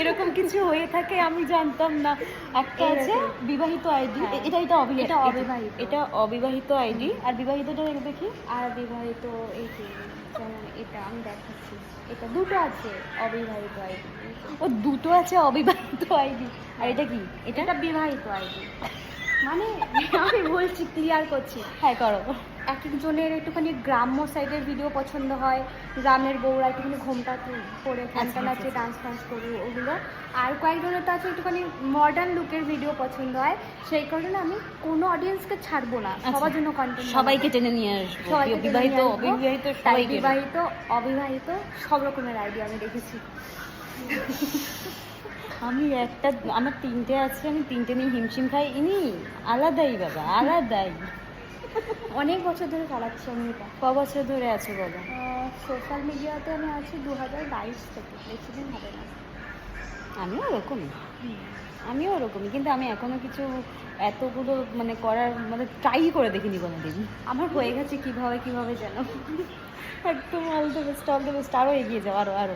এরকম কিছু হয়ে থাকে আমি জানতাম না। একটা আছে বিবাহিত আইডি, এটা এটা এটা অবিবাহিত। এটা অবিবাহিত আইডি, আর বিবাহিতটা দেখি। আর বিবাহিত এই যে যেমন এটা আমি দেখাচ্ছি, এটা দুটো আছে অবিবাহিত আইডি। ও দুটো আছে অবিবাহিত আইডি, আর এটা কি? এটা বিবাহিত আইডি। মানে আমি বলছি, ক্লিয়ার করছি। হ্যাঁ করো। এক একজনের একটুখানি গ্রাম্য সাইডের ভিডিও পছন্দ হয়, গ্রামের বউরা একটুখানি ঘোমটা পরে ঘোমটা নাচে, ডান্স ফান্স করে ওগুলো। আর কয়েকজনের তো আছে একটুখানি মডার্ন লুকের ভিডিও পছন্দ হয়, সেই কারণে আমি কোনো অডিয়েন্সকে ছাড়বো না, সবার জন্য কন্টেন্ট, সবাইকে টেনে নিয়ে আসবো, বিবাহিত অবিবাহিত তাই সবাইকে। বিবাহিত অবিবাহিত সব রকমের আইডিয়া আমি দেখেছি। আমি একটা, আমার তিনটে আছে, আমি তিনটে নিয়ে হিমশিম খাই। ইনি আলাদাই বাবা, আলাদাই। অনেক বছর ধরে চালাচ্ছি আমি এটা। ক বছর ধরে আছে বলো? সোশ্যাল মিডিয়াতে আমি আছি 2022 থেকে, বেশি দিন হবে না। আমিও ওরকমই, কিন্তু আমি এখনো কিছু এতগুলো মানে করার মানে ট্রাই করে দেখিনি কোনোদিন। আমার হয়ে গেছে কিভাবে কিভাবে যেন। একদম অল দ্য বেস্ট, আরও এগিয়ে যাও, আরও।